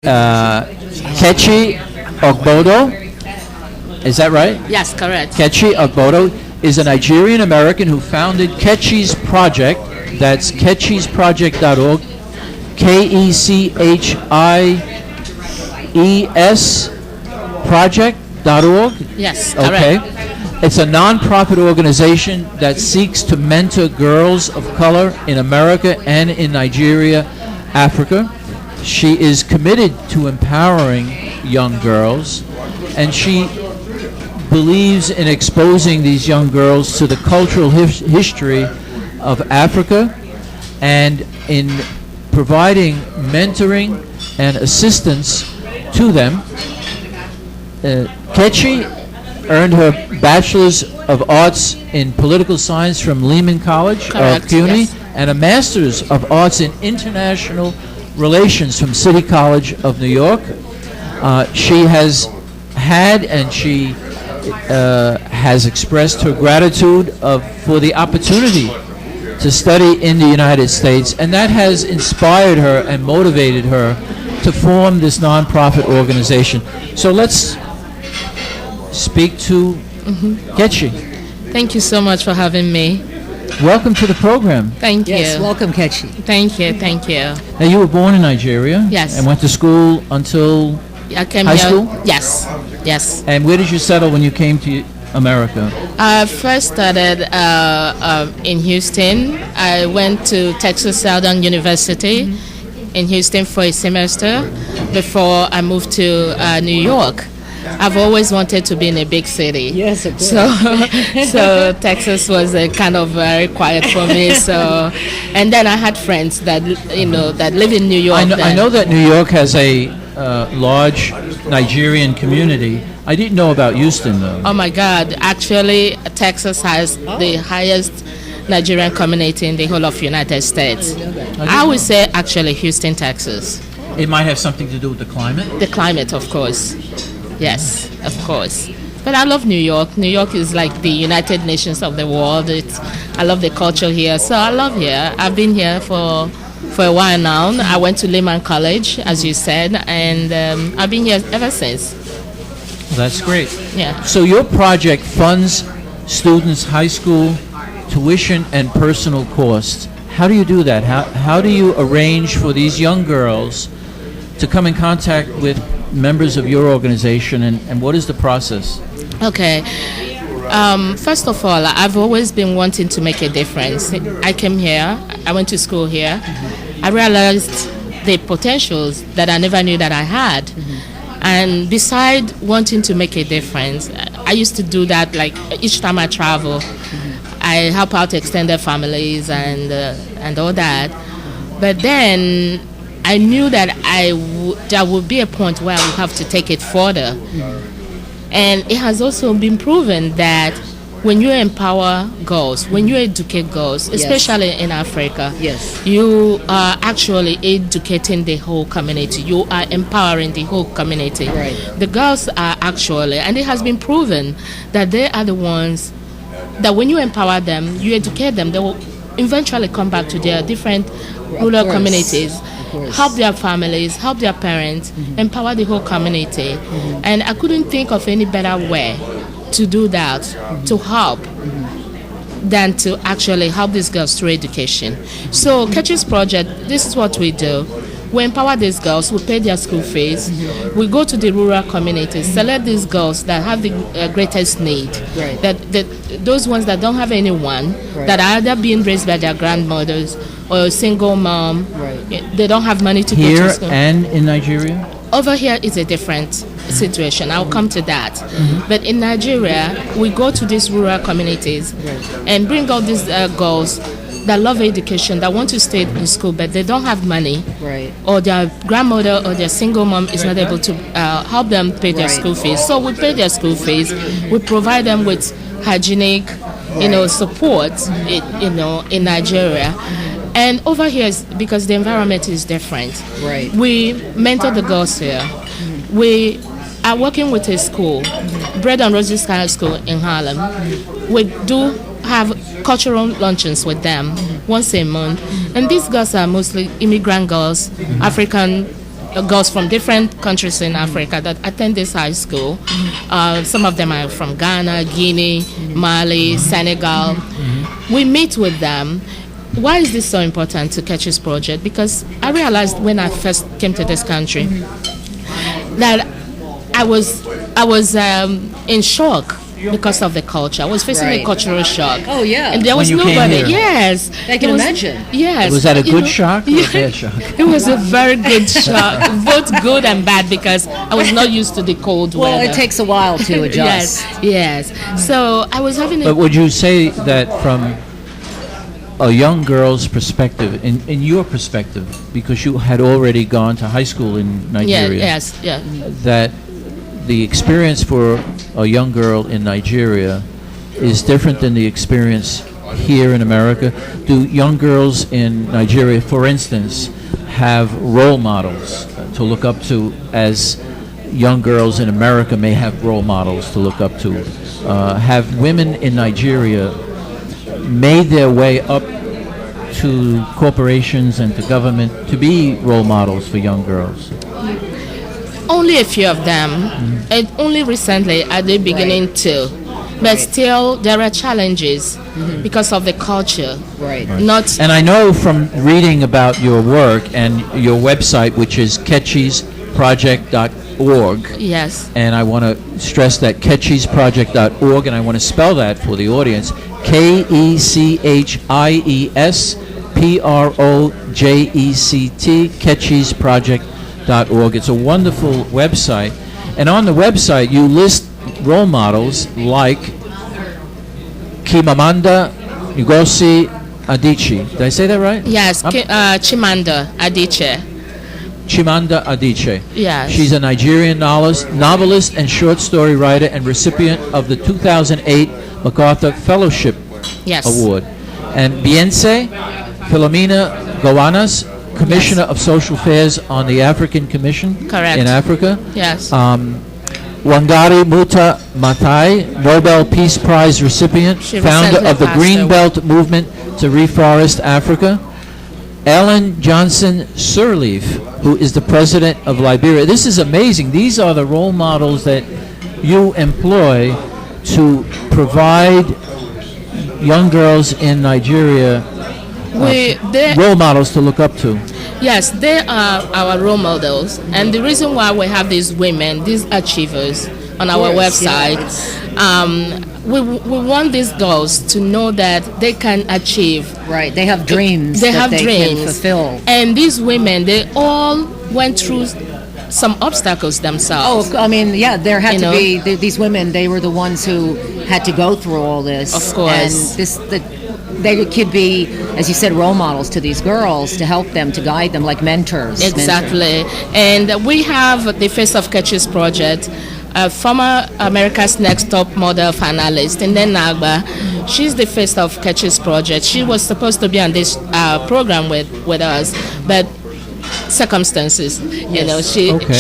Nkechie Ogbodo. Is that right? Yes, correct. Nkechie Ogbodo is a Nigerian American who founded Nkechie's Project. That's nkechiesproject.org. KECHIES project.org. Yes, Okay. correct. It's a nonprofit organization that seeks to mentor girls of color in America and in Nigeria, Africa. She is committed to empowering young girls, and she believes in exposing these young girls to the cultural history of Africa and in providing mentoring and assistance to them. Nkechie earned her Bachelor's of Arts in Political Science from Lehman College Correct, of CUNY, yes. and a Master's of Arts in International Relations from City College of New York. She has had and she has expressed her gratitude for the opportunity to study in the United States, and that has inspired her and motivated her to form this nonprofit organization. So let's speak to Nkechie. Thank you so much for having me. Welcome to the program. Thank Yes, you. welcome, Nkechie. Thank you. Thank you. Now, you were born in Nigeria? Yes. And went to school until... I came High here. school? Yes. Yes. And where did you settle when you came to America? I first started in Houston. I went to Texas Southern University in Houston for a semester before I moved to New York. I've always wanted to be in a big city. Yes, of course. So Texas was kind of very quiet for me. So, and then I had friends that that live in New York. I know that New York has a large Nigerian community. I didn't know about Houston, though. Oh my God! Actually, Texas has the highest Nigerian community in the whole of United States. I would say actually Houston, Texas. It might have something to do with the climate. The climate, of course. Yes, of course. But I love New York. New York is like the United Nations of the world. I love the culture here, so I love here. I've been here for a while now. I went to Lehman College, as you said, and I've been here ever since. That's great. Yeah. So your project funds students' high school tuition and personal costs. How do you do that? How do you arrange for these young girls to come in contact with members of your organization, and what is the process? Okay. First of all, I've always been wanting to make a difference. I came here. I went to school here. I realized the potentials that I never knew that I had. And beside wanting to make a difference, I used to do that like each time I travel. I help out extended families and all that. But then I knew that there would be a point where I would have to take it further. And it has also been proven that when you empower girls, when you educate girls, especially in Africa, you are actually educating the whole community. You are empowering the whole community. Right. The girls are actually, and it has been proven that they are the ones that when you empower them, you educate them, they will eventually come back to their different rural communities, help their families, help their parents, empower the whole community. And I couldn't think of any better way to do that, to help, than to actually help these girls through education. So Nkechie's project, this is what we do. We empower these girls, we pay their school fees, we go to the rural communities, select these girls that have the greatest need, that those ones that don't have anyone, that are either being raised by their grandmothers or a single mom, they don't have money to go to school. Here and in Nigeria? Over here is a different situation. I'll come to that. But in Nigeria, we go to these rural communities and bring out these girls that love education, that want to stay in school, but they don't have money, or their grandmother or their single mom is not able to help them pay their school fees. So we pay their school fees. We provide them with hygienic, support, in Nigeria. And over here, because the environment is different, we mentor the girls here. We are working with a school, Bread and Roses High School in Harlem. We do have cultural luncheons with them once a month. And these girls are mostly immigrant girls, African girls from different countries in Africa that attend this high school. Some of them are from Ghana, Guinea, Mali, Senegal. We meet with them. Why is this so important to Nkechie's project? Because I realized when I first came to this country that I was in shock because of the culture. I was facing a cultural shock. Oh, yeah. And there was nobody. Yes. I can imagine. Yes. Was that a good shock or a bad shock? It was a very good shock, both good and bad, because I was not used to the cold weather. Well, it takes a while to adjust. Yes. So I was having But would you say that from a young girl's perspective, in your perspective, because you had already gone to high school in Nigeria, that the experience for a young girl in Nigeria is different than the experience here in America? Do young girls in Nigeria, for instance, have role models to look up to as young girls in America may have role models to look up to? Have women in Nigeria made their way up to corporations and to government to be role models for young girls? Only a few of them, and only recently are they beginning to. But still, there are challenges because of the culture. Not. And I know from reading about your work and your website, which is nkechie'sproject.org. Yes. And I want to stress that nkechie'sproject.org, and I want to spell that for the audience: KECHIESPROJECT, nkechie'sproject.org. It's a wonderful website. And on the website, you list role models like Chimamanda Ngozi Adichie. Did I say that right? Yes, Chimamanda Adichie. Chimamanda Adichie. Yes. She's a Nigerian novelist and short story writer and recipient of the 2008 MacArthur Fellowship Award. And Beyonce Philomena Gowanas, Commissioner of Social Affairs on the African Commission in Africa. Yes. Wangari Muta Maathai, Nobel Peace Prize recipient, founder of the Green Belt Movement to reforest Africa. Ellen Johnson Sirleaf, who is the president of Liberia. This is amazing. These are the role models that you employ to provide young girls in Nigeria role models to look up to. Yes, they are our role models, and the reason why we have these women, these achievers, on our website, we want these girls to know that they can achieve. Right, they have dreams. They have dreams can fulfill. And these women, they all went through some obstacles themselves. Oh, I mean, yeah, there had to be these women. They were the ones who had to go through all this. Of course, and they could be, as you said, role models to these girls to help them, to guide them, like mentors. Exactly. And we have the face of Nkechie's project, former America's Next Top Model finalist, and then Agba. She's the face of Nkechie's project. She was supposed to be on this program with us, but circumstances,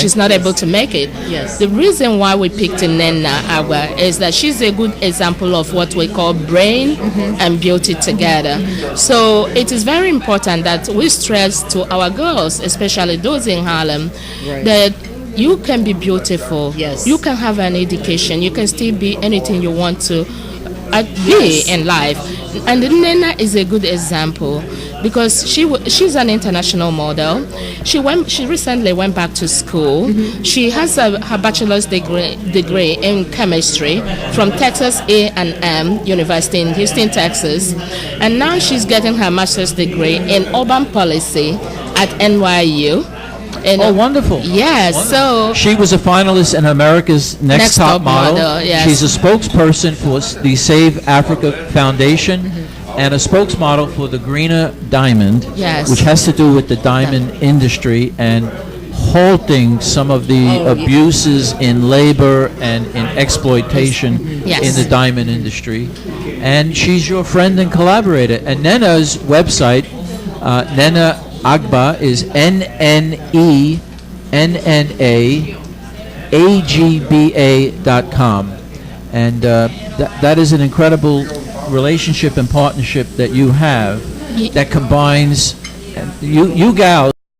she's not able to make it. Yes. The reason why we picked Nnenna Agba is that she's a good example of what we call brain and beauty together. So it is very important that we stress to our girls, especially those in Harlem, that you can be beautiful. Yes. You can have an education. You can still be anything you want to be in life. And Nnenna is a good example because she's an international model. She recently went back to school. She has her bachelor's degree in chemistry from Texas A&M University in Houston, Texas, and now she's getting her master's degree in urban policy at NYU. Wonderful. Yes. Wonderful. So she was a finalist in America's Next Top Model. Yes. She's a spokesperson for the Save Africa Foundation and a spokesmodel for the Greener Diamond, which has to do with the diamond industry and halting some of the abuses in labor and in exploitation in the diamond industry. And she's your friend and collaborator. And Nnenna's website, Nnenna Agba, is NNENNAAGBA.com. And that is an incredible relationship and partnership that you have that combines you gals